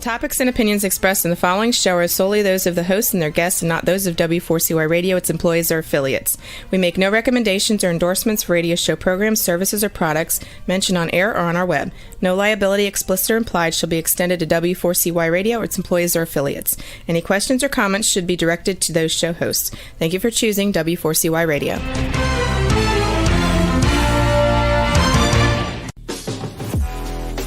topics and opinions expressed in the following show are solely those of the host and their guests and not those of W4CY Radio, its employees, or affiliates. We make no recommendations or endorsements for radio show programs, services, or products mentioned on air or on our web. No liability, explicit or implied, shall be extended to W4CY Radio or its employees or affiliates. Any questions or comments should be directed to those show hosts. Thank you for choosing W4CY Radio.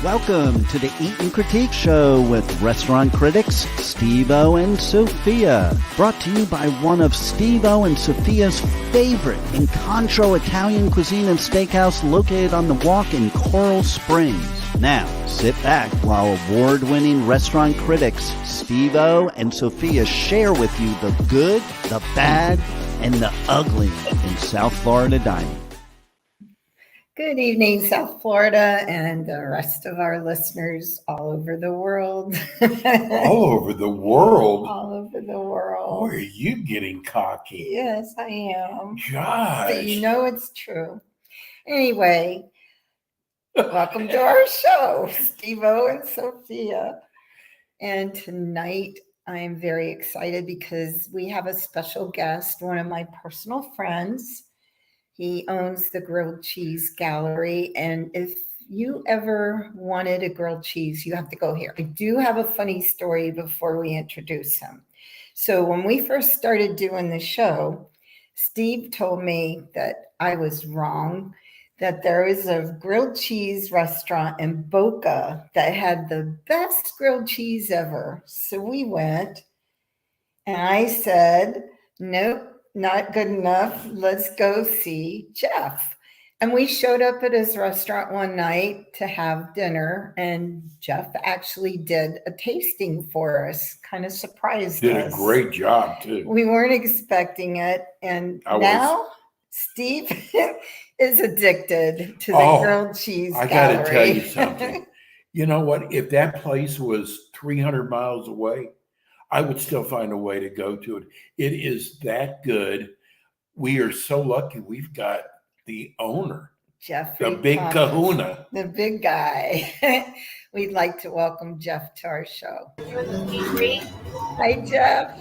Welcome to the Eat and Critique Show with restaurant critics Steve-O and Sophia. Brought to you by one of Steve-O and Sophia's favorite Incontro Italian cuisine and steakhouse located on the Walk in Coral Springs. Now, sit back while award-winning restaurant critics Steve-O and Sophia share with you the good, the bad, and the ugly in South Florida dining. Good evening, South Florida, and the rest of our listeners all over the world. All over the world? All over the world. Boy, are you getting cocky? Yes, I am. Gosh. But you know it's true. Anyway, welcome to our show, Steve-O and Sophia. And tonight, I am very excited because we have a special guest, one of my personal friends. He owns the Grilled Cheese Gallery, and if you ever wanted a grilled cheese, you have to go here. I do have a funny story before we introduce him. So when we first started doing the show, Steve told me that I was wrong, that there was a grilled cheese restaurant in Boca that had the best grilled cheese ever. So we went, and I said, nope. Not good enough. Let's go see Jeff. And we showed up at his restaurant one night to have dinner, and Jeff actually did a tasting for us, kind of surprised us. Did a great job, too. We weren't expecting it. And now Steve is addicted to the grilled cheese gallery. I got to tell you something. You know what? If that place was 300 miles away, I would still find a way to go to it. It is that good. We are so lucky we've got the owner, Jeffrey the big Thompson, kahuna. The big guy. We'd like to welcome Jeff to our show. Hi, Jeff.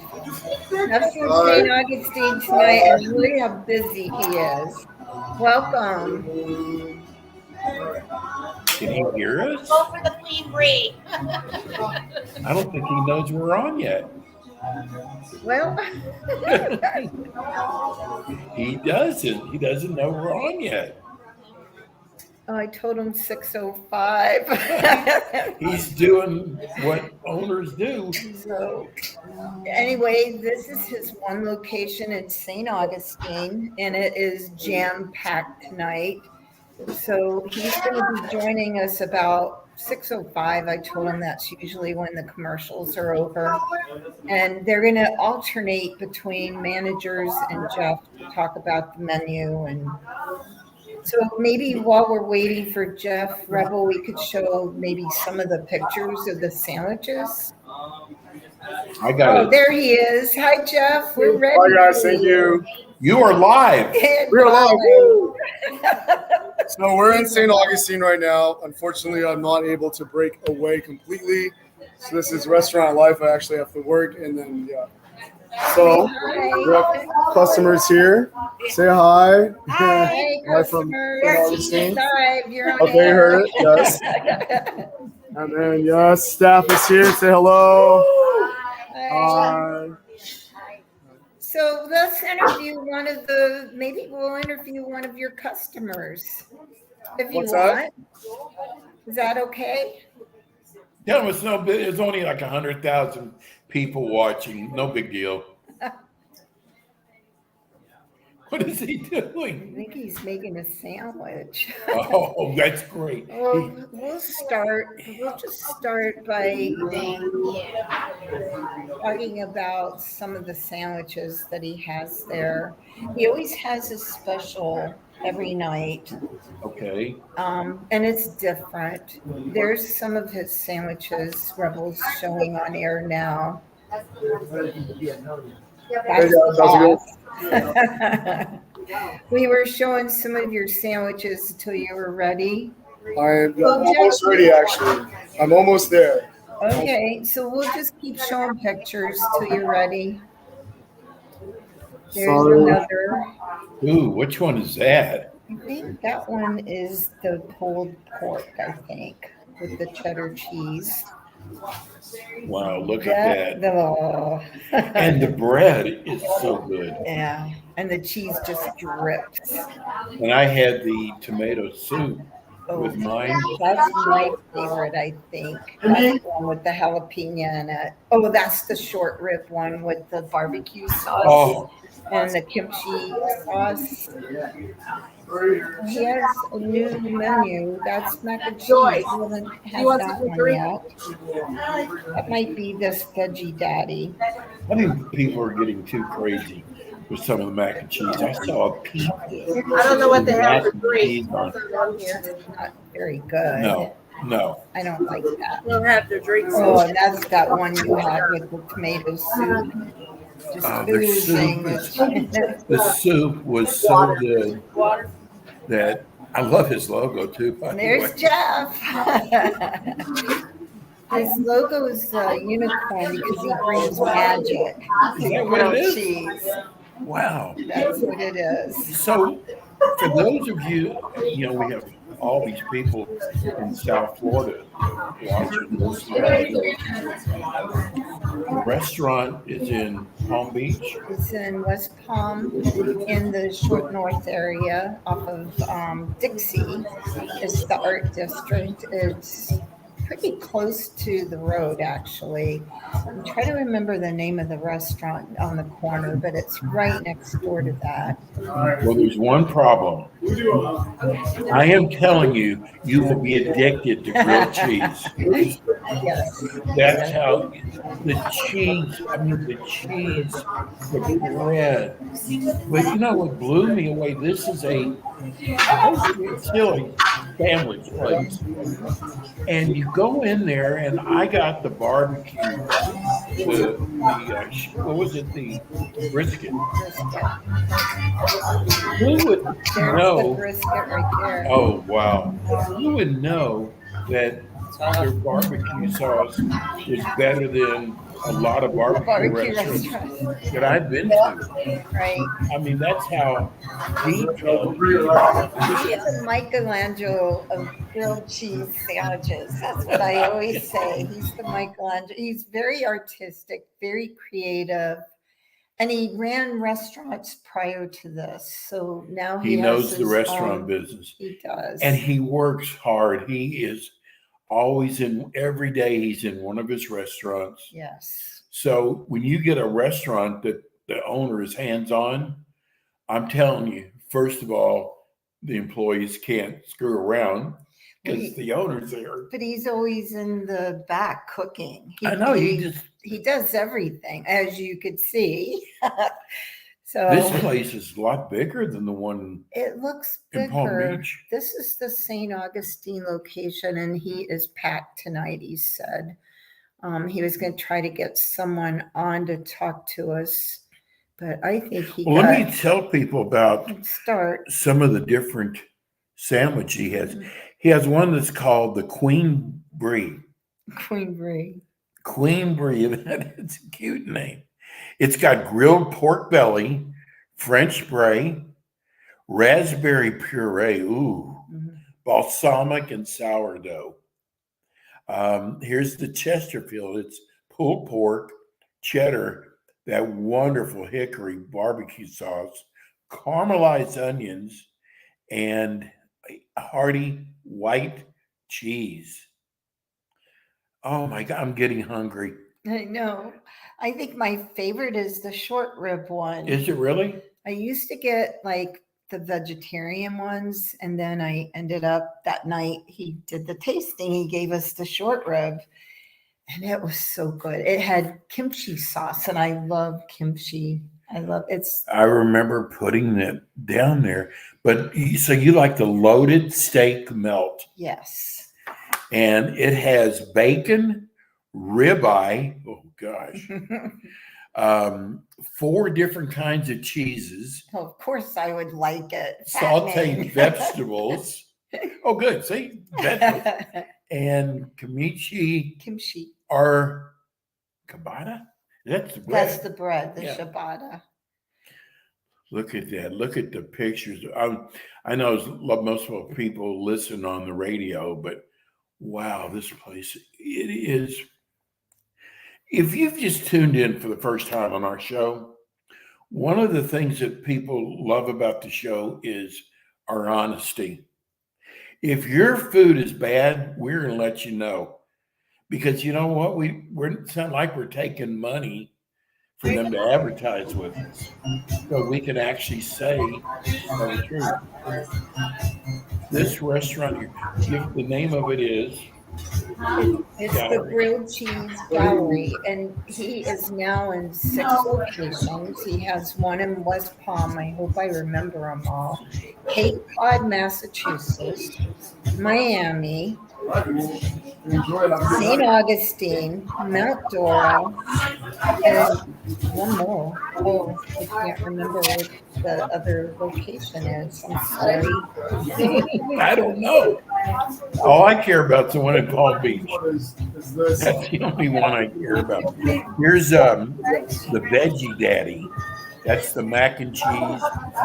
That's from St. Augustine tonight, and look how busy he is. Welcome. Can he hear us? Go for the Queen Brie. I don't think he knows we're on yet. Well, he doesn't. He doesn't know we're on yet. I told him 6:05. He's doing what owners do. So, anyway, this is his one location in St. Augustine, and it is jam-packed tonight. So he's going to be joining us about 6:05. I told him that's usually when the commercials are over. And they're going to alternate between managers and Jeff to talk about the menu. And so maybe while we're waiting for Jeff Rebel, we could show maybe some of the pictures of the sandwiches. I got it. There he is. Hi, Jeff. We're ready. Hi, guys. Thank you. You are live. We're live. Woo! So we're in St. Augustine right now. Unfortunately, I'm not able to break away completely. So this is restaurant life. I actually have to work, and then So we have customers here. Say hi. Hi, Hi from St. Augustine. You're on Okay, you heard it. Yes. And then yes, staff is here. Say hello. Hi. So let's interview maybe we'll interview one of your customers. If you What's want. Is that okay? Yeah, it's no big. It's only like 100,000 people watching. No big deal. What is he doing? I think he's making a sandwich. Oh, that's great. Well, we'll just start by talking about some of the sandwiches that he has there. He always has a special every night. Okay. And it's different. There's some of his sandwiches, Rebel's showing on air now. That's we were showing some of your sandwiches until you were ready. I'm almost ready, actually. I'm almost there. Okay, so we'll just keep showing pictures till you're ready. There's another. Ooh, which one is that? I think that one is the pulled pork, I think, with the cheddar cheese. Wow, look at that. The, And the bread is so good. yeah, and the cheese just drips. And I had the tomato soup with mine. That's my favorite, I think. That's the one with the jalapeno in it. Oh, that's the short rib one with the barbecue sauce and the kimchi sauce. He has a new menu. That's mac and cheese. We haven't had that one yet. That might be this veggie daddy. I think people are getting too crazy with some of the mac and cheese. I saw a pizza. I don't know what they have for drink. Not very good. No. I don't like that. They don't have their drinks. Oh, and that's that one you had with the tomato soup. Just oozing. The soup was so good that I love his logo too. By There's the way. Jeff. His logo is a unicorn because he brings magic. Is that what it is? Cheese. Wow. That's what it is. So, for those of you, we have all these people in South Florida watching this. The restaurant is in Palm Beach. It's in West Palm in the Short North area off of Dixie. It's the art district. It's pretty close to the road, actually. I'm trying to remember the name of the restaurant on the corner, but it's right next door to that. Well, there's one problem. I am telling you, you will be addicted to grilled cheese. Yes. That's how the cheese, the bread. But you know what blew me away? This is still a family place. And you go in there, and I got the barbecue, what was it, the brisket. Who would know? The brisket right there. Oh, wow. Who would know that their barbecue sauce was better than a lot of barbecue restaurants that I've been to? Right. I mean, that's how deep. He's a Michelangelo of grilled cheese sandwiches. That's what I always say. He's the Michelangelo. He's very artistic, very creative. And he ran restaurants prior to this. So now he knows the restaurant business. He does. And he works hard. He is always every day he's in one of his restaurants. Yes. So when you get a restaurant that the owner is hands-on, I'm telling you, first of all, the employees can't screw around because the owner's there. But he's always in the back cooking. I know. He does everything, as you could see. So this place is a lot bigger than the one. It looks in Palm bigger. Beach. This is the St. Augustine location, and he is packed tonight, he said. He was going to try to get someone on to talk to us, but I think let me tell people about start some of the different sandwich he has. Mm-hmm. He has one that's called the Queen Brie. Queen Brie. Queen Brie. That's a cute name. It's got grilled pork belly, French brie, raspberry puree, balsamic and sourdough. Here's the Chesterfield. It's pulled pork, cheddar, that wonderful hickory barbecue sauce, caramelized onions, and hearty white cheese. Oh my God, I'm getting hungry. I know. I think my favorite is the short rib one. Is it really? I used to get like the vegetarian ones, and then I ended up that night he did the tasting. He gave us the short rib, and it was so good. It had kimchi sauce, and I love kimchi. I remember putting it down there. But so you like the loaded steak melt? Yes. And it has bacon, ribeye. Oh gosh. 4 different kinds of cheeses. Oh, of course I would like it. Sauteed vegetables. Oh, good. See? Vegetables. And kimchi. Our ciabatta? That's the bread. That's the bread, the Yeah. ciabatta. Look at that. Look at the pictures. I know most of the people listen on the radio, but wow, this place, it is. If you've just tuned in for the first time on our show, one of the things that people love about the show is our honesty. If your food is bad, we're going to let you know. Because you know what? It's not like we're taking money for them to advertise with us. So we can actually say the truth. This restaurant here, the name of it is It's the Grilled Cheese Gallery, and he is now in 6 locations. He has one in West Palm. I hope I remember them all. Cape Cod, Massachusetts, Miami, St. Augustine, Mount Dora, and one more. Oh, I can't remember what the other location is. I'm sorry. I don't know. All I care about is the one in Palm Beach. That's the only one I care about. Here's the Veggie Daddy. That's the mac and cheese,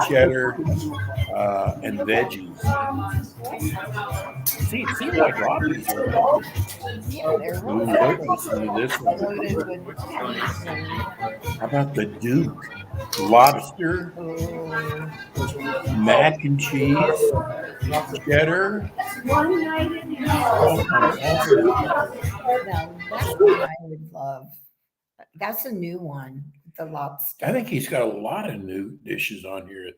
cheddar, and veggies. See, it seems like a lot of these are. Listen to this one. How about the Duke? Lobster, mac and cheese, cheddar. Now, that's what I would love. That's a new one, the lobster. I think he's got a lot of new dishes on here.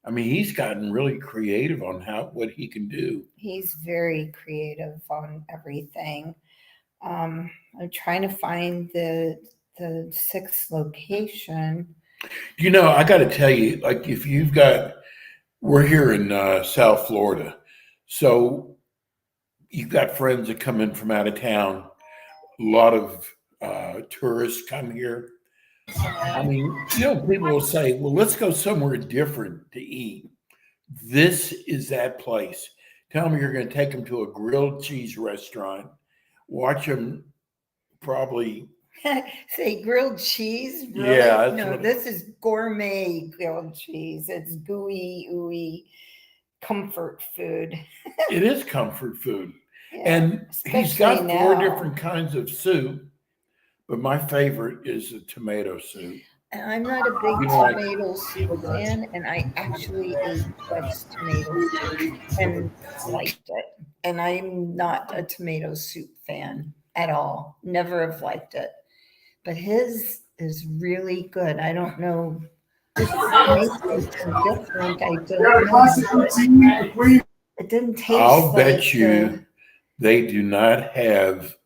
I mean, he's gotten really creative on what he can do. He's very creative on everything. I'm trying to find the 6th location. You know, I got to tell you, like we're here in South Florida, so you've got friends that come in from out of town. A lot of tourists come here. I mean, people will say, well, let's go somewhere different to eat. This is that place. Tell them you're going to take them to a grilled cheese restaurant. Watch them probably. Say grilled cheese? Really? Yeah. No, this is gourmet grilled cheese. It's gooey, ooey, comfort food. It is comfort food. Yeah, and he's got 4 now. different kinds of soup, but my favorite is the tomato soup. And I'm not a big tomato soup fan, and I actually ate Fred's tomato soup and liked it. And I'm not a tomato soup fan at all. Never have liked it. But his is really good. I don't know. It makes it different. I don't know. It didn't taste I'll bet like you they do not have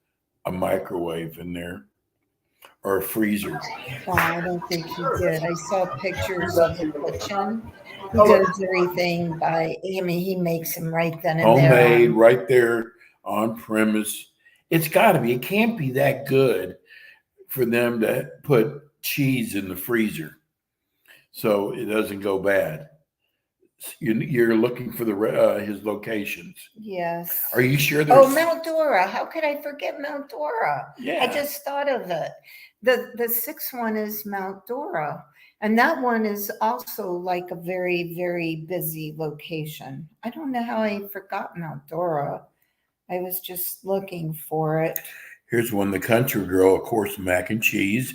a microwave in there or a freezer. Oh, I don't think he did. I saw pictures of the kitchen. He does everything he makes them right then and there. Homemade, right there on premise. It's got to be. It can't be that good for them to put cheese in the freezer so it doesn't go bad. You're looking for his locations. Yes. Are you sure? Mount Dora. How could I forget Mount Dora? Yeah. I just thought of it. The 6th one is Mount Dora. And that one is also like a very, very busy location. I don't know how I forgot Mount Dora. I was just looking for it. Here's one, the Country Girl, of course, mac and cheese,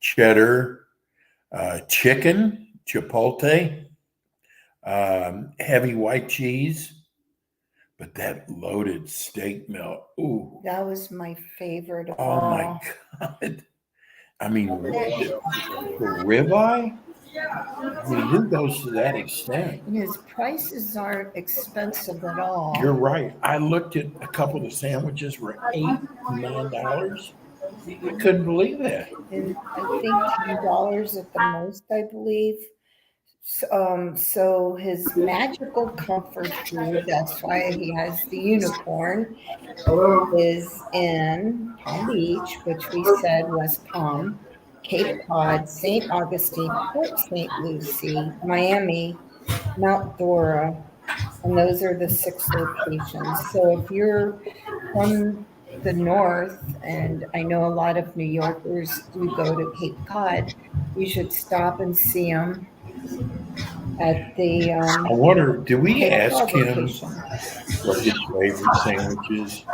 cheddar, chicken, chipotle, heavy white cheese, but that loaded steak melt. Ooh. That was my favorite of Oh all. my God. I mean, the ribeye? I mean, who goes to that extent? And his prices aren't expensive at all. You're right. I looked at a couple of the sandwiches were $8, $9. I couldn't believe that. And I think $10 at the most, I believe. So his magical comfort food, that's why he has the unicorn, is in Palm Beach, which we said West Palm, Cape Cod, St. Augustine, Port St. Lucie, Miami, Mount Dora, and those are the 6 locations. So if you're from the north, and I know a lot of New Yorkers do go to Cape Cod, you should stop and see them at the I wonder, do we Cape ask Cod him location. what his favorite sandwich is?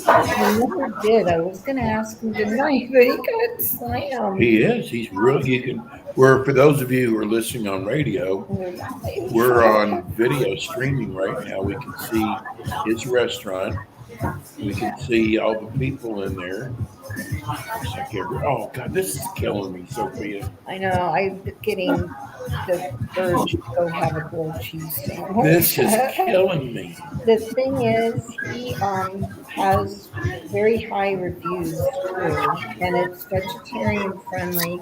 I never did. I was going to ask him tonight, but he got slammed. He is. He's really, you can, we're, for those of you who are listening on radio, we're on video streaming right now. We can see his restaurant. We can see all the people in there. Looks like oh, God, this is killing me, Sophia. I know. I'm getting the urge to go have a grilled cheese sandwich. This is killing me. The thing is, he has very high reviews too, and it's vegetarian friendly.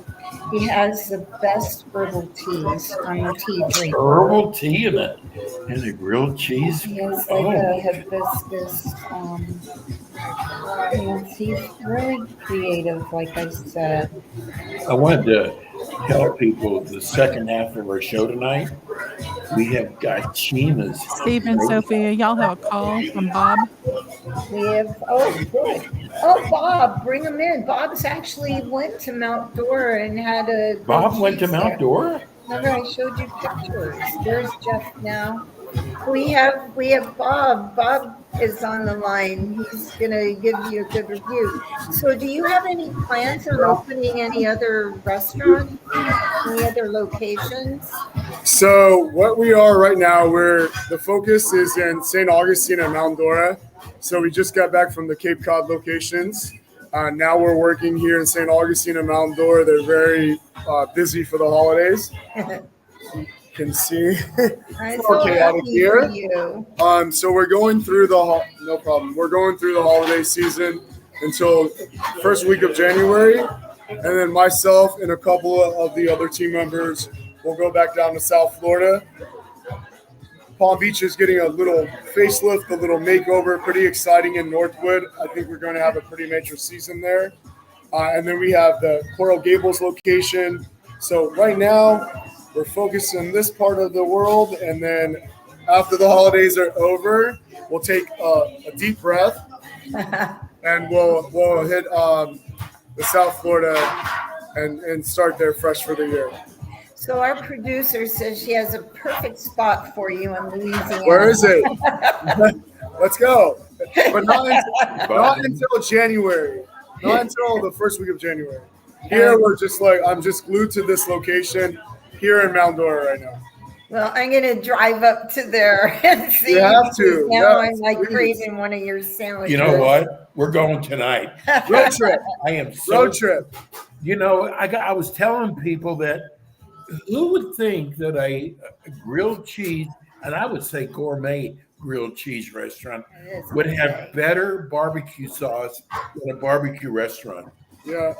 He has the best herbal teas on the tea tree. Herbal tea and a grilled cheese. He has like a hibiscus. And he's really creative, like I said. I wanted to tell people the second half of our show tonight, we have got Chima's. Steve and Sophia, y'all have a call from Bob. We have, oh, good. Oh, Bob, bring him in. Bob's actually went to Mount Dora and had a. Bob went to Mount Dora? Remember, I showed you pictures. There's Jeff now. We have Bob. Bob is on the line. He's gonna give you a good review. So, do you have any plans on opening any other restaurants, any other locations? So what we are right now, the focus is in St. Augustine and Mount Dora. So we just got back from the Cape Cod locations. Now we're working here in St. Augustine and Mount Dora. They're very busy for the holidays. Can see I'm so chaotic here. So we're going through no problem. We're going through the holiday season until first week of January, and then myself and a couple of the other team members will go back down to South Florida. Palm Beach is getting a little facelift, a little makeover, pretty exciting in Northwood. I think we're going to have a pretty major season there. And then we have the Coral Gables location. So right now, we're focused on this part of the world, and then after the holidays are over, we'll take a deep breath, and we'll hit the South Florida and start there fresh for the year. So our producer says she has a perfect spot for you in Louisiana. Where is it? Let's go. But not until January. Not until the first week of January. Here we're just like, I'm just glued to this location here in Mount Dora right now. Well, I'm going to drive up to there and see. You have to. Now Yes, I'm like please. craving one of your sandwiches. You know what? We're going tonight. Road trip. I am so, Road trip. You know, I was telling people that who would think that a grilled cheese, and I would say gourmet grilled cheese restaurant, would have better barbecue sauce than a barbecue restaurant. Yeah,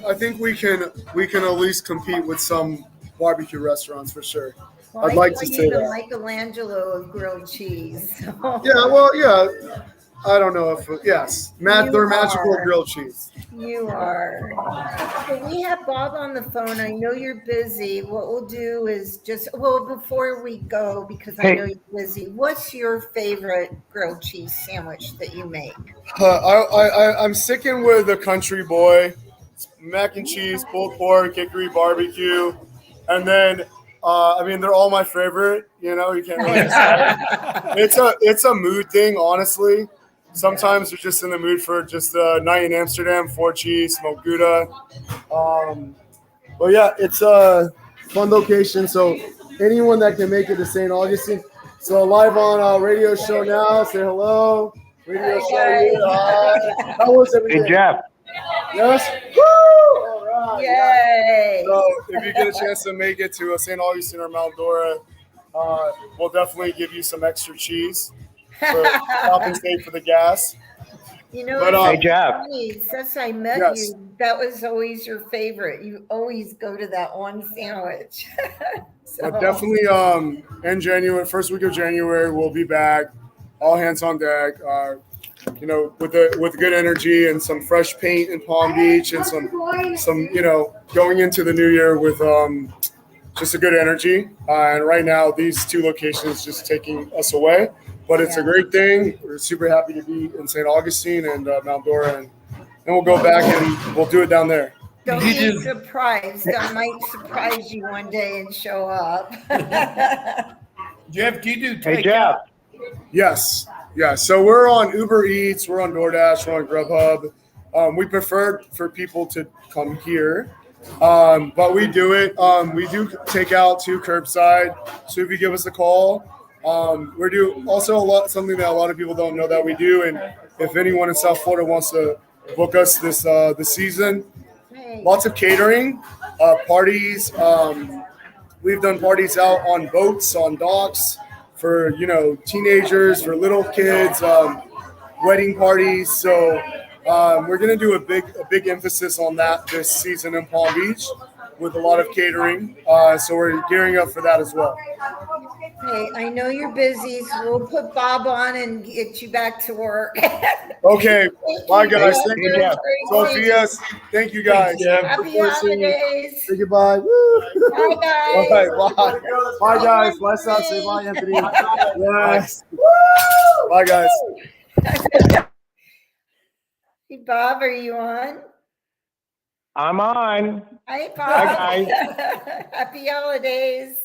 I think we can at least compete with some barbecue restaurants for sure. Well, I'd like to I say the that. Michelangelo of grilled cheese. So. Yeah, well, yeah. I don't know if yes, they're magical are. grilled cheese. You are. So we have Bob on the phone. I know you're busy. What we'll do is before we go, because I know you're busy, what's your favorite grilled cheese sandwich that you make? I'm sticking with the country boy. It's mac and cheese, pulled pork, hickory barbecue, and then they're all my favorite. You know, you can't really decide. It's a mood thing, honestly. Sometimes you're just in the mood for just a night in Amsterdam, 4 cheese, smoked Gouda. But yeah, it's a fun location. So anyone that can make it to St. Augustine. So live on a radio show now. Say hello. Radio show here. How was everything? Hey, Jeff. Yes? Woo! All right. Yay! So if you get a chance to make it to St. Augustine or Mount Dora, we'll definitely give you some extra cheese for compensate for the gas. You know, Hey, Jeff. Since I met you, that was always your favorite. You always go to that one sandwich. So. Definitely in January, first week of January, we'll be back. All hands on deck. With good energy and some fresh paint in Palm Beach and some going into the new year with just a good energy. And right now, these 2 locations just taking us away. but it's a great thing. We're super happy to be in St. Augustine and Mount Dora, and we'll go back and we'll do it down there. Don't be surprised. I might surprise you one day and show up. Jeff, do you do takeout? Hey, Jeff. Yes. Yeah. So we're on Uber Eats, we're on DoorDash, we're on Grubhub. We prefer for people to come here, but we do it. We do take out to curbside. So if you give us a call, we're doing also something that a lot of people don't know that we do. And if anyone in South Florida wants to book us this season, lots of catering, parties. We've done parties out on boats, on docks, for teenagers, for little kids, wedding parties. So we're going to do a big emphasis on that this season in Palm Beach with a lot of catering. So we're gearing up for that as well. Hey, I know you're busy, so we'll put Bob on and get you back to work. Okay. Bye, guys. Thank you, Jeff. Sophia. Thank you, guys. Happy holidays. Say goodbye. Woo. Bye, guys. Bye. Bye. Bye, guys. Bye, Sam. Say bye, Anthony. Yes. Bye, guys. Hey, Bob, are you on? I'm on. Hi, Bob. Hi, guys. Happy holidays.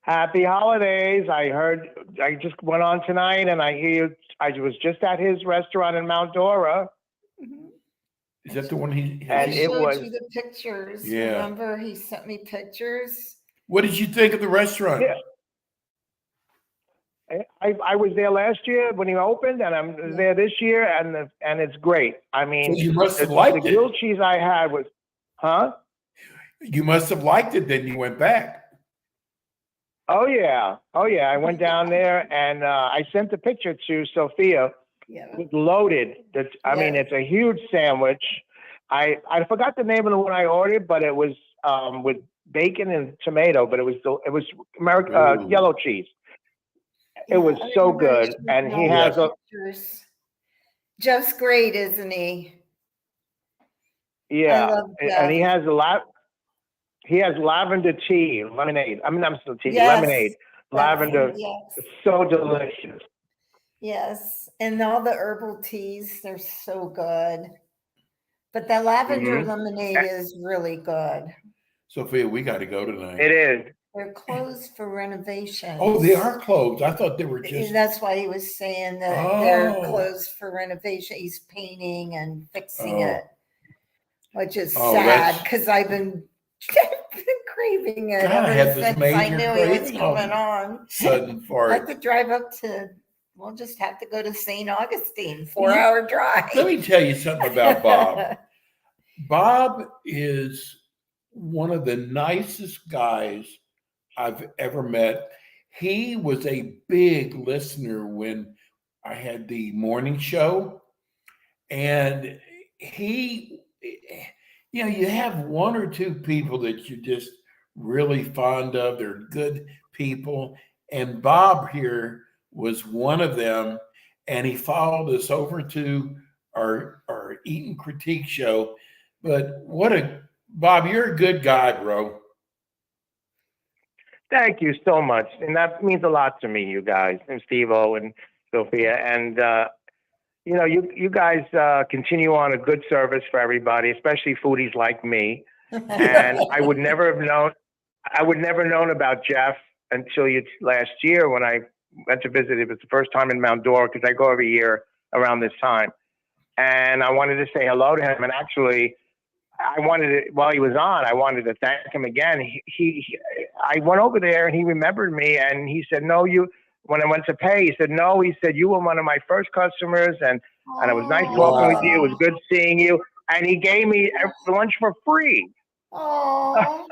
Happy holidays. I just went on tonight and I hear I was just at his restaurant in Mount Dora. Is that the one he? And I it showed was you the pictures. Yeah. Remember, he sent me pictures. What did you think of the restaurant? Yeah. I was there last year when he opened, and I'm there this year, and it's great. I mean, So you must have the liked it. grilled cheese I had was, huh? You must have liked it. Then you went back. Oh yeah. I went down there and I sent a picture to Sophia. Yeah. It's loaded. I mean, it's a huge sandwich. I forgot the name of the one I ordered, but it was with bacon and tomato. But it was American yellow cheese. It was so good, and he has a. Jeff's great, isn't he? Yeah, I love and he Jeff. has a lot. He has lavender tea, lemonade. I mean, I'm still tea, Yes. lemonade, lavender. Yes. It's so delicious. Yes, and all the herbal teas, they're so good. But the lavender lemonade is really good. Sophia, we got to go tonight. It is. They're closed for renovations. Oh, they are closed. I thought they were just. That's why he was saying that they're closed for renovation. He's painting and fixing it, which is sad because I've been craving it God, I had ever this since I major knew it was craving coming on. Sudden I fart. have to drive up to. We'll just have to go to St. Augustine, 4-hour drive. Let me tell you something about Bob. Bob is one of the nicest guys I've ever met. He was a big listener when I had the morning show. And he, you have one or two people that you're just really fond of. They're good people. And Bob here was one of them. And he followed us over to our Eat and Critique show. But Bob, you're a good guy, bro. Thank you so much. And that means a lot to me, you guys, and Steve-O and Sophia. And, you guys continue on a good service for everybody, especially foodies like me. And I would never have known about Jeff until last year when I went to visit. It was the first time in Mount Dora because I go every year around this time. And I wanted to say hello to him. And actually, while he was on, I wanted to thank him again. I went over there and he remembered me and he said, no, when I went to pay, he said, no, he said, you were one of my first customers and it was nice talking with you. It was good seeing you. And he gave me lunch for free. Oh,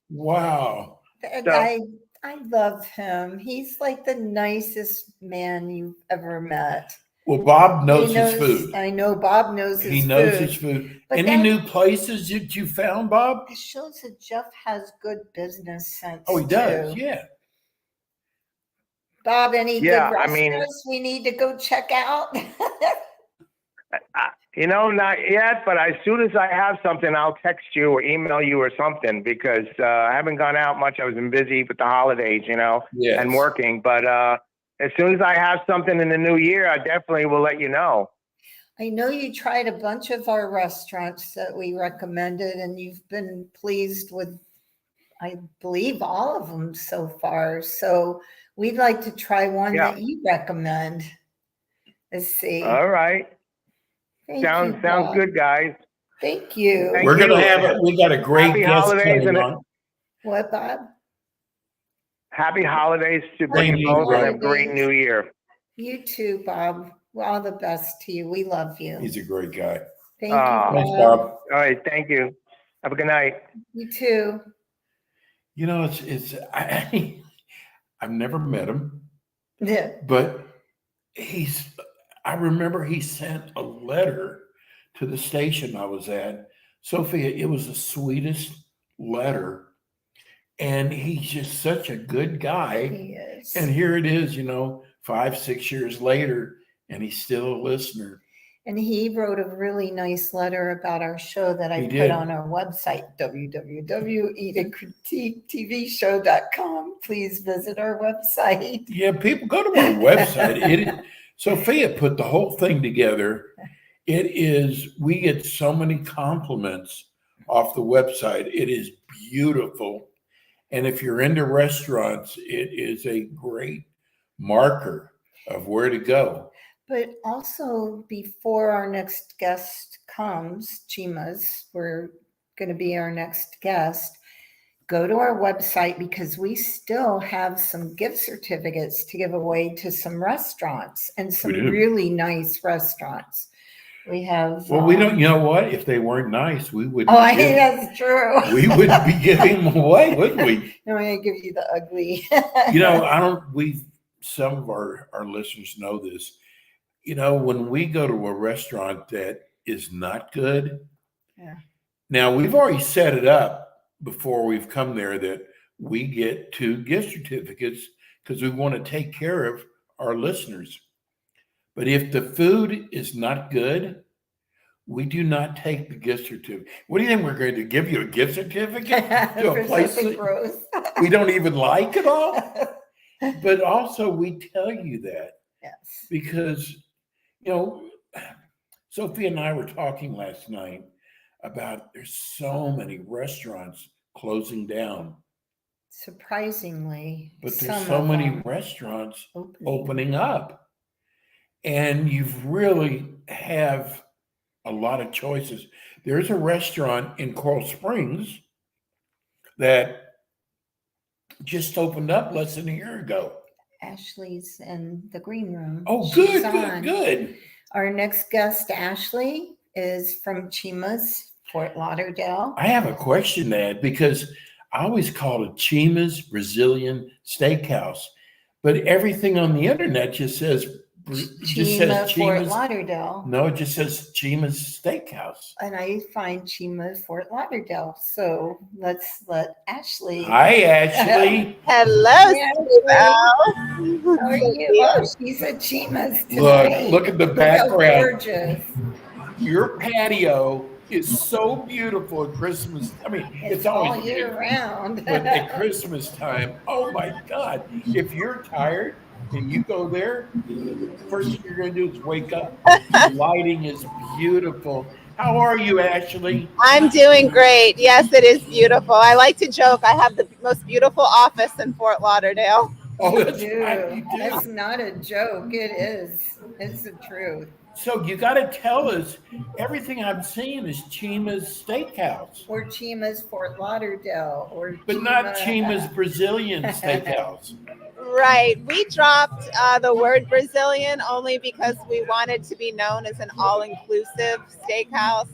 wow. I love him. He's like the nicest man you've ever met. Well, Bob knows his food. I know Bob knows his food. He knows his food. But any new places that you found, Bob? It shows that Jeff has good business sense. Oh, he does, yeah. Bob, any good restaurants we need to go check out? Not yet, but as soon as I have something, I'll text you or email you or something because I haven't gone out much. I was busy with the holidays, yes. and working. But as soon as I have something in the new year, I definitely will let you know. I know you tried a bunch of our restaurants that we recommended, and you've been pleased with, I believe, all of them so far. So we'd like to try one that you recommend. Let's see. All right. Thank Sounds good, guys. Thank you. Thank We're going to you. have we got a great Happy guest holidays coming and on. What, Bob? Happy holidays to Thank you you, both, and a holidays. great new year. You too, Bob. Well, all the best to you. We love you. He's a great guy. Thank you, Bob. Thanks, Bob. All right, thank you. Have a good night. You too. You know, I've never met him, Yeah. but I remember he sent a letter to the station I was at. Sophia, it was the sweetest letter. And he's just such a good guy. He is. And here it is, 5, 6 years later, and he's still a listener. And he wrote a really nice letter about our show that I put on our website, www.eatandcritiquetvshow.com. Please visit our website. Yeah, people go to our website. Sophia put the whole thing together. We get so many compliments off the website. It is beautiful. And if you're into restaurants, it is a great marker of where to go. But also, before our next guest comes, Chima's, we're going to be our next guest, go to our website because we still have some gift certificates to give away to some restaurants and some really nice restaurants. We have. Well, we don't. You know what? If they weren't nice, we would. Oh, that's true. We would be giving them away, wouldn't we? No, I'm going to give you the ugly. Some of our listeners know this. When we go to a restaurant that is not good. Yeah. Now we've already set it up before we've come there that we get 2 gift certificates because we want to take care of our listeners. But if the food is not good, we do not take the gift certificate. What do you think we're going to give you a gift certificate to a place gross. We don't even like at all? But also we tell you that because, Sophia and I were talking last night about there's so many restaurants closing down. Surprisingly. But there's so many restaurants opening up. And you really have a lot of choices. There's a restaurant in Coral Springs that just opened up less than a year ago. Ashley's in the green room. Oh, She's good. Our next guest, Ashley, is from Chima's, Fort Lauderdale. I have a question, Ed, because I always call it Chima's Brazilian Steakhouse, but everything on the internet just says Chima's Fort Lauderdale. No, it just says Chima's Steakhouse. And I find Chima's Fort Lauderdale. So let's let Ashley. Hi, Ashley. Hello, How are you? Oh, she's at Chima's today. Look at the background. Gorgeous. Your patio is so beautiful at Christmas. I mean, it's always all year round. But at Christmas time, oh my God. If you're tired, and you go there, first thing you're going to do is wake up. The lighting is beautiful. How are you, Ashley? I'm doing great. Yes, it is beautiful. I like to joke. I have the most beautiful office in Fort Lauderdale. Oh, that's right. You do. That's not a joke. It is. It's the truth. So you got to tell us, everything I'm seeing is Chima's Steakhouse. Or Chima's Fort Lauderdale. But not Chima's Brazilian Steakhouse. Right. We dropped the word Brazilian only because we wanted to be known as an all-inclusive steakhouse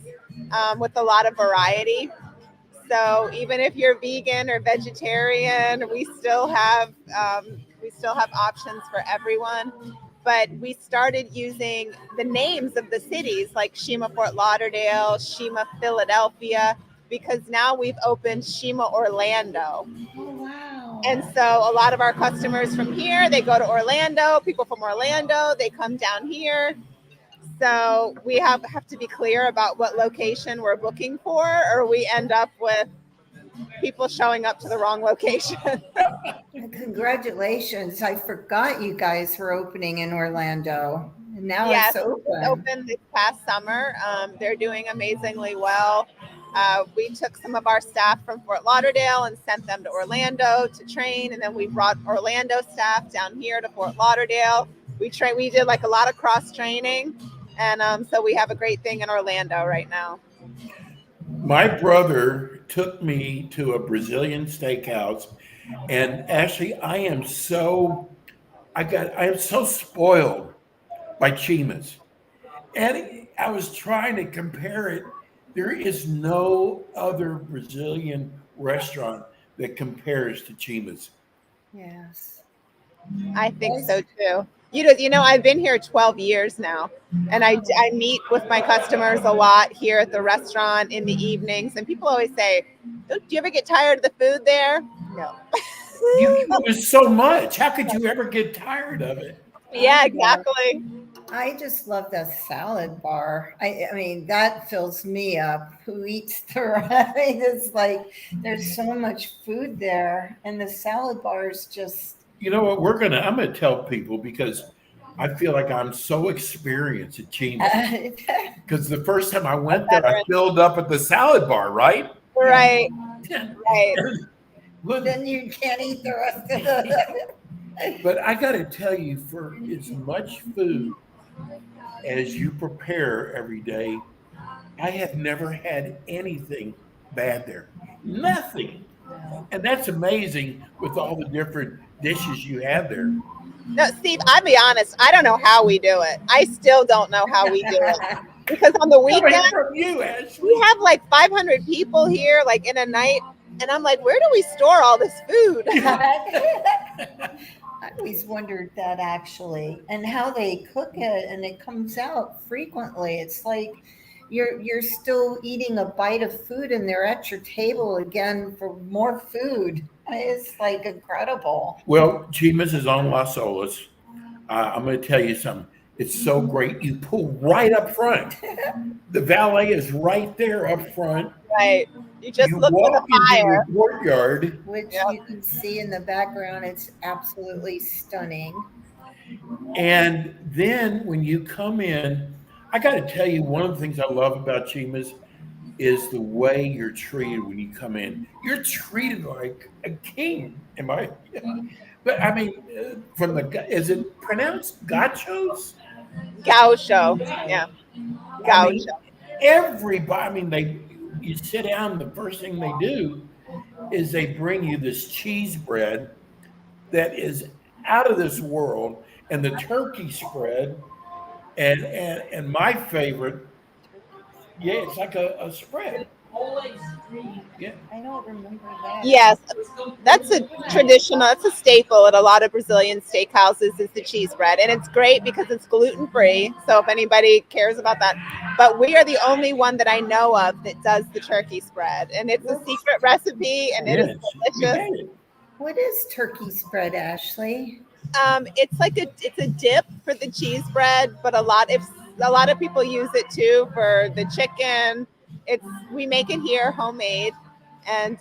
with a lot of variety. So even if you're vegan or vegetarian, we still have options for everyone. But we started using the names of the cities like Shima Fort Lauderdale, Shima Philadelphia, because now we've opened Shima Orlando. Oh, wow. And so a lot of our customers from here, they go to Orlando. People from Orlando, they come down here. So we have to be clear about what location we're booking for, or we end up with people showing up to the wrong location. Because congratulations. I forgot you guys were opening in Orlando. And now Yes, it's open. it opened this past summer. They're doing amazingly well. We took some of our staff from Fort Lauderdale and sent them to Orlando to train, and then we brought Orlando staff down here to Fort Lauderdale. We did like a lot of cross training, and so we have a great thing in Orlando right now. My brother took me to a Brazilian steakhouse, and actually, I am so spoiled by Chima's. And I was trying to compare it. There is no other Brazilian restaurant that compares to Chima's. Yes. I think so too. You know, I've been here 12 years now, and I meet with my customers a lot here at the restaurant in the evenings, and people always say, "Do you ever get tired of the food there?" No. There's so much. How could you ever get tired of it? Yeah, exactly. I just love that salad bar. I mean, that fills me up. Who eats the right? It's like there's so much food there, and the salad bar is just. You know what? I'm gonna tell people, because I feel like I'm so experienced at Chima's. Because the first time I went there, I filled up at the salad bar, right? Right. Right. Then you can't eat the rest of it. But I got to tell you, for as much food as you prepare every day, I have never had anything bad there. Nothing. And that's amazing with all the different dishes you have there. No, Steve, I'll be honest. I don't know how we do it. I still don't know how we do it. Because on the weekend, we have like 500 people here, like in a night. And I'm like, where do we store all this food? I always wondered that, actually, and how they cook it, and it comes out frequently. It's like you're still eating a bite of food, and they're at your table again for more food. It's like incredible. Well, Chima's is on Las Olas. I'm going to tell you something. It's so great. You pull right up front. The valet is right there up front. Right. You just look for the fire. Into the courtyard, which you can see in the background. It's absolutely stunning. And then when you come in, I got to tell you, one of the things I love about Chima's is the way you're treated when you come in. You're treated like a king. But I mean, is it pronounced gauchos? Gaucho. Yeah. Gaucho. Everybody, you sit down, the first thing they do is they bring you this cheese bread that is out of this world, and the turkey spread, and my favorite, it's like a spread. Yeah. I don't remember that. Yes, that's a traditional, that's a staple at a lot of Brazilian steakhouses is the cheese bread. And it's great because it's gluten-free. So if anybody cares about that, but we are the only one that I know of that does the turkey spread. And it's a secret recipe, and it is delicious. What is turkey spread, Ashley? It's like it's a dip for the cheese bread, but a lot of people use it too for the chicken. We make it here homemade, and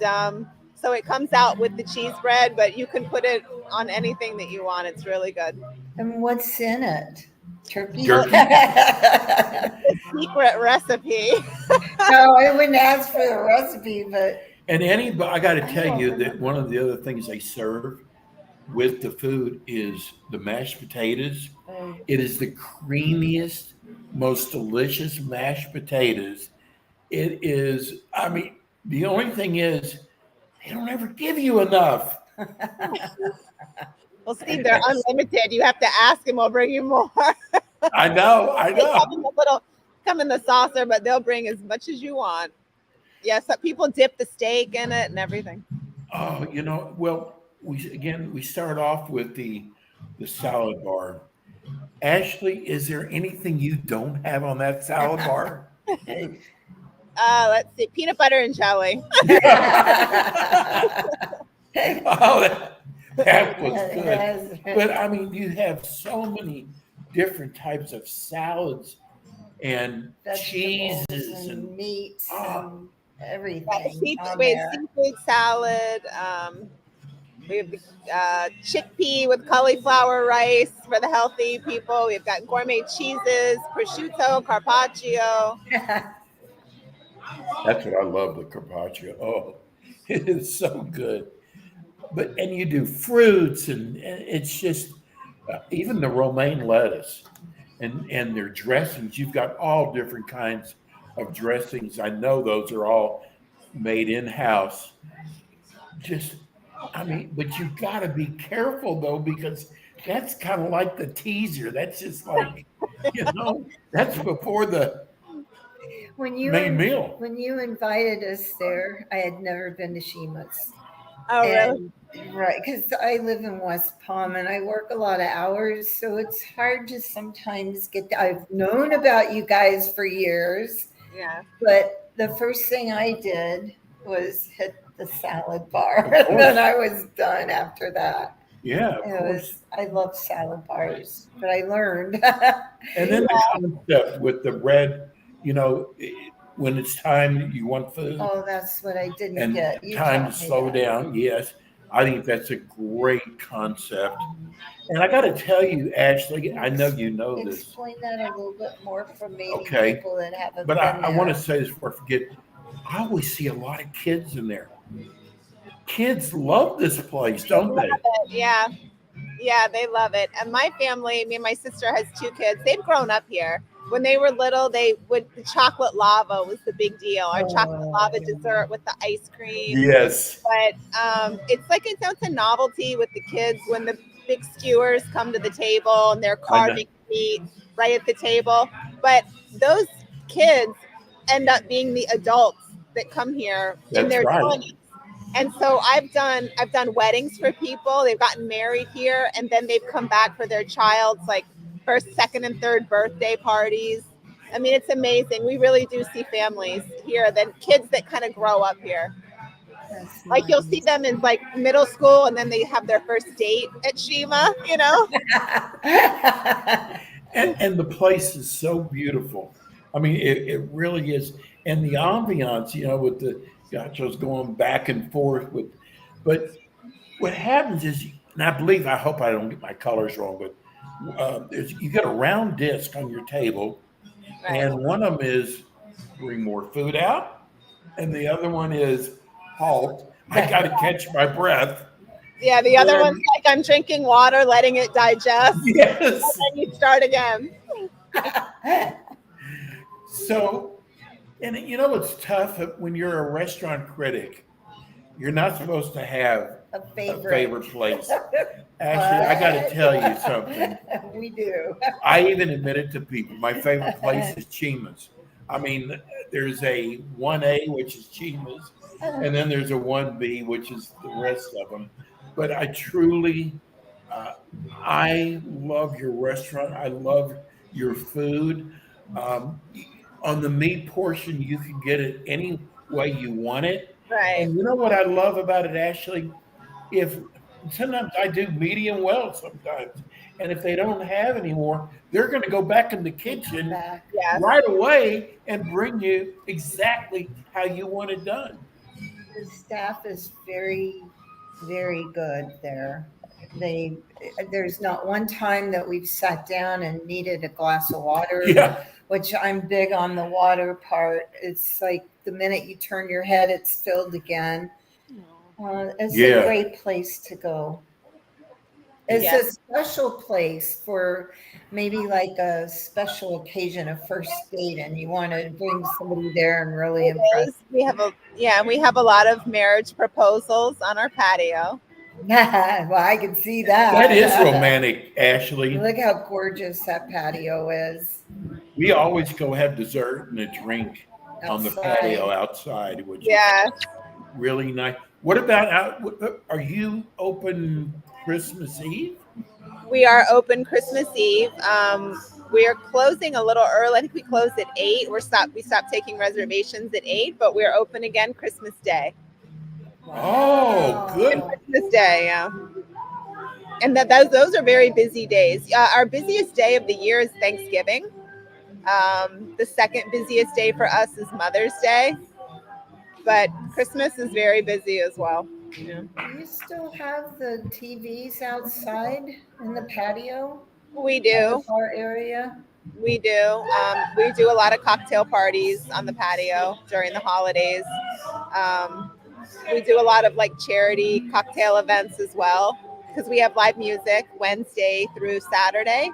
so it comes out with the cheese bread, but you can put it on anything that you want. It's really good. And what's in it? Turkey. The secret recipe. No, I wouldn't ask for the recipe, but. And I got to tell you that one of the other things they serve with the food is the mashed potatoes. It is the creamiest, most delicious mashed potatoes. It is, the only thing is they don't ever give you enough. Well, Steve, they're unlimited. You have to ask them, we'll bring you more. I know. Come in the saucer, but they'll bring as much as you want. Yes, people dip the steak in it and everything. Oh, well, we start off with the salad bar. Ashley, is there anything you don't have on that salad bar? Let's see, peanut butter and jelly. That was good. But you have so many different types of salads and cheeses and meats and everything. Seafood salad. We have the chickpea with cauliflower rice for the healthy people. We've got gourmet cheeses, prosciutto, carpaccio. That's what I love, the carpaccio. Oh, it is so good. But and you do fruits, and it's just even the romaine lettuce and their dressings. You've got all different kinds of dressings. I know those are all made in house. Just, I mean, but you got to be careful though, because that's kind of like the teaser. That's just like, that's before the When you main meal. when you invited us there, I had never been to Shima's. Oh, really? And right, because I live in West Palm and I work a lot of hours, so it's hard to sometimes I've known about you guys for years, Yeah. but the first thing I did was hit the salad bar, and then I was done after that. Yeah, of course. I love salad bars, but I learned. And then the concept with the bread, when it's time you want food Oh, that's what I didn't and get. You time to taught me slow that. down. Yes, I think that's a great concept. And I got to tell you, Ashley, I know you know this. Explain that a little bit more for maybe Okay. people that haven't But been I there. want to say this before I forget. I always see a lot of kids in there. Kids love this place, don't they? Yeah. Yeah, they love it. And my family, me and my sister has 2 kids. They've grown up here. When they were little, the chocolate lava was the big deal. Our chocolate lava dessert with the ice cream. Yes. But it's a novelty with the kids when the big skewers come to the table and they're carving meat right at the table. But those kids end up being the adults that come here in their 20s. And so I've done weddings for people. They've gotten married here, and then they've come back for their child's like first, second, and third birthday parties. I mean, it's amazing. We really do see families here, then kids that kind of grow up here. That's Like you'll see them in like middle school, and then they have their first date at Shima. And the place is so beautiful. I mean, it really is. And the ambiance, with the gachos going back and forth but what happens is, and I hope I don't get my colors wrong, but you get a round disc on your table, Right. and one of them is bring more food out, and the other one is halt. I got to catch my breath. Yeah, the other one's like I'm drinking water, letting it digest. Yes. And then you start again. So, and it's tough when you're a restaurant critic. You're not supposed to have a favorite place. Actually, I got to tell you something. We do. I even admit it to people. My favorite place is Chima's. I mean, there's a 1A, which is Chima's, and then there's a 1B, which is the rest of them. But I truly, I love your restaurant. I love your food. On the meat portion, you can get it any way you want it. Right. And you know what I love about it, Ashley? Sometimes I do medium well sometimes. And if they don't have any more, they're going to go back in the kitchen right away and bring you exactly how you want it done. The staff is very, very good there. There's not one time that we've sat down and needed a glass of water, which I'm big on the water part. It's like the minute you turn your head, it's filled again. It's a great place to go. It's a special place for maybe like a special occasion, a first date, and you want to bring somebody there and really impress. We have a lot of marriage proposals on our patio. Well, I can see that. That is romantic, Ashley. Look how gorgeous that patio is. We always go have dessert and a drink on the patio outside, which is really nice. What about are you open Christmas Eve? We are open Christmas Eve. We are closing a little early. I think we closed at 8. We stopped taking reservations at 8, but we're open again Christmas Day. Oh, good. Christmas Day, yeah. And those are very busy days. Our busiest day of the year is Thanksgiving. The second busiest day for us is Mother's Day. But Christmas is very busy as well. Yeah. Do you still have the TVs outside in the patio We of the do. bar area? We do. We do a lot of cocktail parties on the patio during the holidays. Um, we do a lot of like charity cocktail events as well because we have live music Wednesday through Saturday.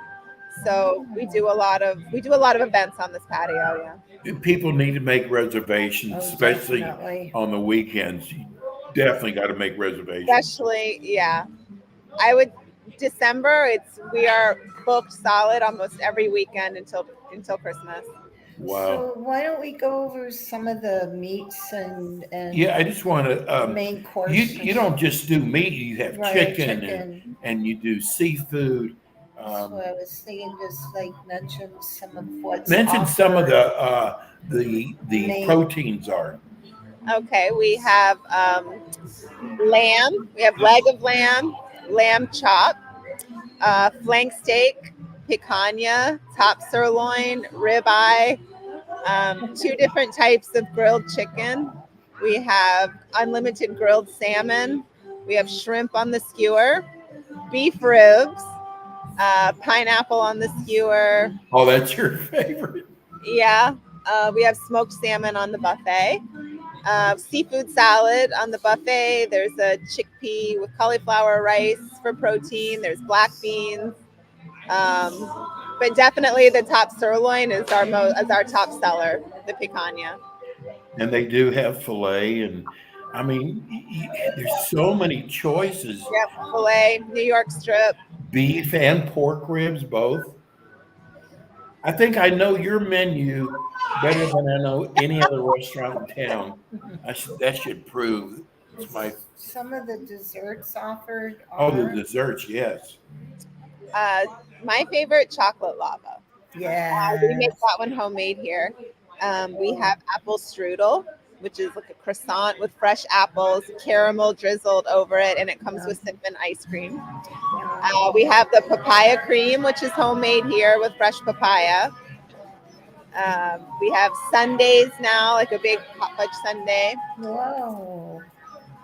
So we do a lot of events on this patio. Yeah. People need to make reservations, Oh, especially definitely. on the weekends. You definitely got to make reservations. Especially, yeah. I would December. We are booked solid almost every weekend until Christmas. Wow. So why don't we go over some of the meats and Yeah, I just want to. main You course? don't just do meat. You have Right, chicken chicken. and you do seafood. So I was thinking just like mention some of what's Mention some of offered. the Main. proteins are. Okay, we have lamb. We have leg of lamb, lamb chop, flank steak, picanha, top sirloin, ribeye, two different types of grilled chicken. We have unlimited grilled salmon. We have shrimp on the skewer, beef ribs, pineapple on the skewer. Oh, that's your favorite. Yeah, we have smoked salmon on the buffet. Seafood salad on the buffet. There's a chickpea with cauliflower rice for protein. There's black beans. But definitely the top sirloin is our top seller, the picanha. And they do have filet, and I mean, there's so many choices: Yep, filet, New York strip. beef and pork ribs, both. I think I know your menu better than I know any other restaurant in town. That should prove it's my. Some of the desserts offered Oh, the are desserts, yes. Uh, my favorite, chocolate lava. We make yes. that one homemade here. We have apple strudel, which is like a croissant with fresh apples, caramel drizzled over it, and it comes with cinnamon ice cream. We have the papaya cream, which is homemade here with fresh papaya. We have sundaes now, like a big hot fudge sundae. Whoa.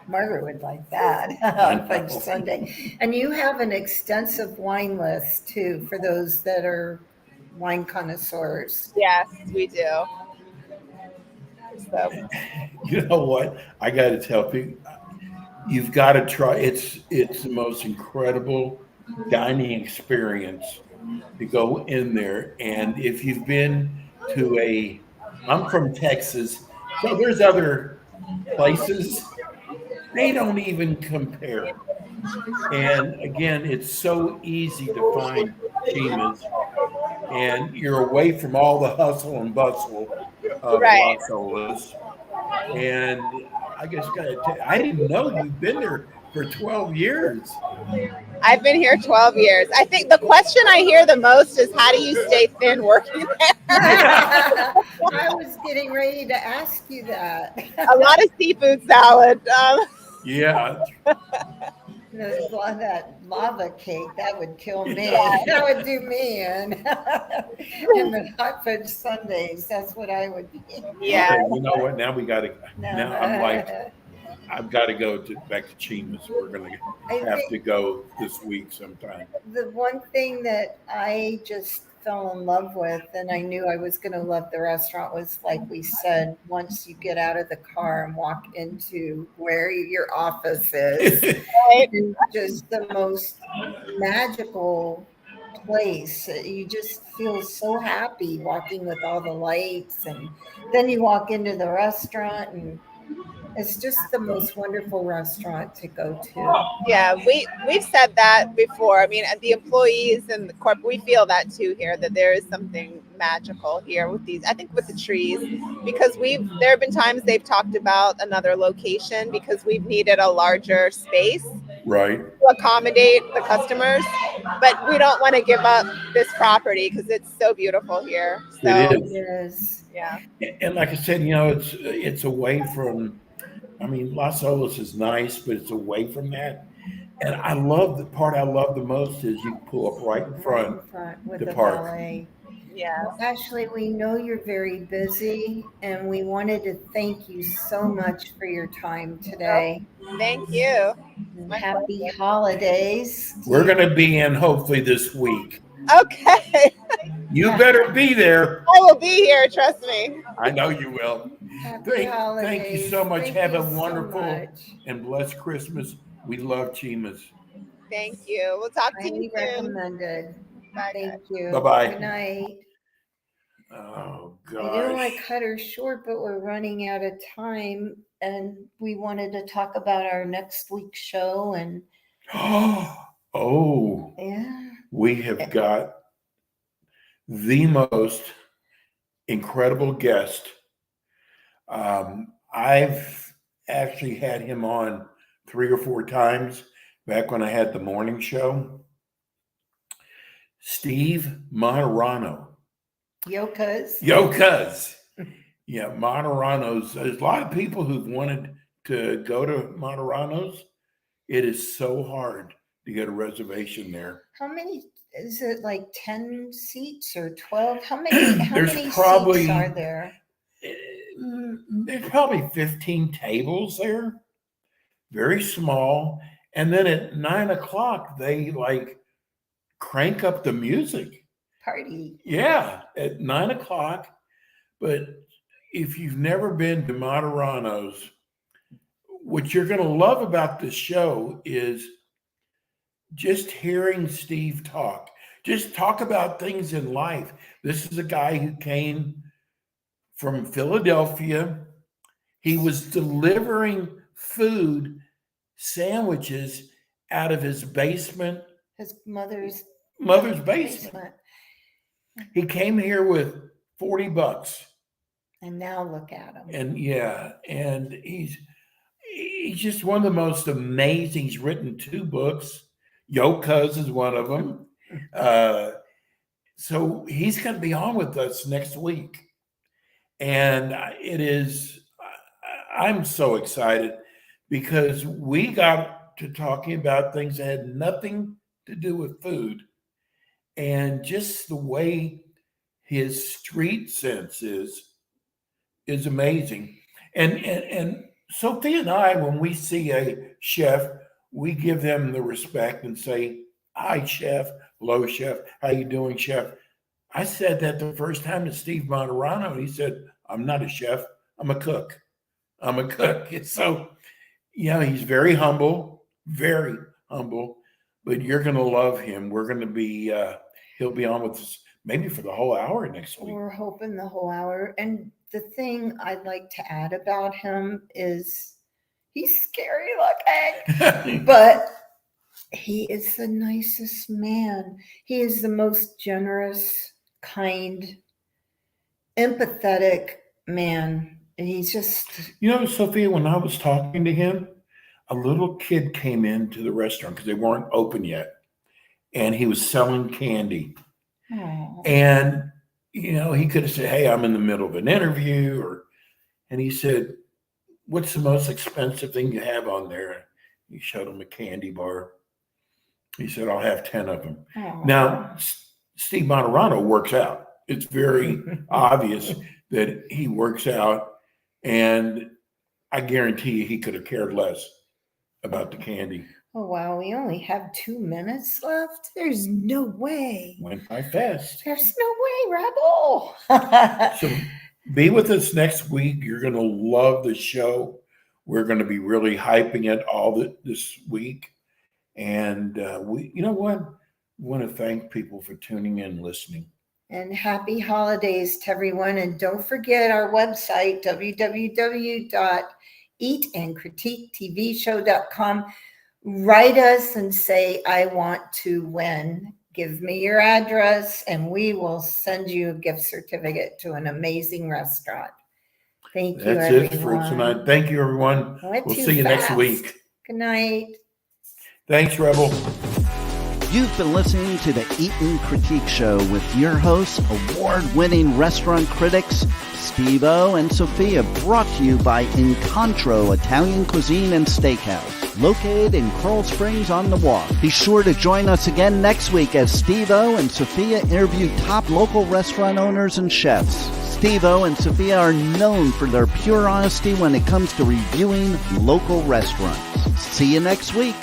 Margaret would like that I on Fudge know. Sunday. And you have an extensive wine list too for those that are wine connoisseurs. Yes, we do. So You know what? I got to tell people, you've got to try. It's the most incredible dining experience to go in there. And if you've been I'm from Texas, so there's other places they don't even compare. And again, it's so easy to find Chima's, and you're away from all the hustle and bustle of right. Las Olas. And I guess I didn't know you've been there for 12 years. I've been here 12 years. I think the question I hear the most is how do you stay thin working there? I was getting ready to ask you that. A lot of seafood salad. Yeah, That lava cake, that would kill me. That would do me in. And the hot fudge sundaes, that's what I would be. Yeah. okay, you know what? Now we got to. No. Now I'm like, I've got to go back to Chima's. We're going I to have think- to go this week sometime. The one thing that I just fell in love with, and I knew I was going to love the restaurant, was like we said, once you get out of the car and walk into where your office is, it's just the most magical place. You just feel so happy walking with all the lights, and then you walk into the restaurant and it's just the most wonderful restaurant to go to. Yeah, we've said that before. I mean, the employees and the corp, we feel that too here, that there is something magical here with these. I think with the trees, because there have been times they've talked about another location because we've needed a larger space Right. to accommodate the customers, but we don't want to give up this property because it's so beautiful here. So, It is. Yes. yeah. And like I said, it's away from. I mean, Las Olas is nice, but it's away from that. And the part I love the most is you pull up right in front. With the the park. ballet. Yes. Well, Ashley, we know you're very busy, and we wanted to thank you so much for your time today. Thank you. And My happy pleasure. holidays. We're going to be in hopefully this week. Okay. You better be there. I will be here, trust me. I know you will. Happy holidays. Thank you so much. Thank Have you a so wonderful much. and blessed Christmas. We love Chimas. Thank you. We'll talk to Highly you soon. recommended. Bye, Thank guys. you. Bye-bye. Good night. Oh, I didn't want gosh. to cut her short, but we're running out of time, and we wanted to talk about our next week's show. And Oh, yeah, we have got the most incredible guest. I've actually had him on 3 or 4 times back when I had the morning show. Steve Monterano. Yokas. Yeah, Monterano's. There's a lot of people who've wanted to go to Monterano's. It is so hard to get a reservation there. How many is it? Like 10 seats or 12? How many? How There's many probably- seats are there? There's probably 15 tables there, very small. And then at 9 o'clock, they like crank up the music. Party. Yeah, at 9 o'clock. But if you've never been to Monterano's, what you're going to love about this show is just hearing Steve talk. Just talk about things in life. This is a guy who came from Philadelphia. He was delivering food, sandwiches out of his basement. His mother's Basement. He came here with $40. And now look at him. And yeah, and he's just one of the most amazing. He's written 2 books. Yokas is one of them. So he's going to be on with us next week. And I'm so excited because we got to talking about things that had nothing to do with food, and just the way his street sense is amazing. And Sophia and I, when we see a chef, we give them the respect and say, "Hi, chef. Hello, chef. How you doing, chef?" I said that the first time to Steve Monterano, and he said, "I'm not a chef. I'm a cook. I'm a cook." And so, he's very humble, but you're going to love him. We're going to be, he'll be on with us maybe for the whole hour next week. We're hoping the whole hour. And the thing I'd like to add about him is he's scary looking, but he is the nicest man. He is the most generous, kind, empathetic man. And he's just... Sophia, when I was talking to him, a little kid came into the restaurant because they weren't open yet. And he was selling candy. Aww. And, he could have said, "Hey, I'm in the middle of an interview." And he said, "What's the most expensive thing you have on there?" He showed him a candy bar. He said, "I'll have 10 of them." Aww. Now, Steve Monterano works out. It's very obvious that he works out. And I guarantee you he could have cared less about the candy. Oh, wow. We only have 2 minutes left. There's no way. Went by fast. There's no way, Rebel. So be with us next week. You're going to love the show. We're going to be really hyping it all this week. And we want to thank people for tuning in and listening. And happy holidays to everyone. And don't forget our website, www.eatandcritiquetvshow.com. Write us and say, "I want to win." Give me your address and we will send you a gift certificate to an amazing restaurant. Thank you, That's everyone. it for tonight. Thank you, everyone. Went We'll too see you next fast. week. Good night. Thanks, Rebel. You've been listening to the Eat and Critique Show with your hosts, award-winning restaurant critics Steve-O and Sophia, brought to you by Incontro Italian Cuisine and Steakhouse. located in Coral Springs on the Walk. Be sure to join us again next week as Steve-O and Sophia interview top local restaurant owners and chefs. Steve-O and Sophia are known for their pure honesty when it comes to reviewing local restaurants. See you next week.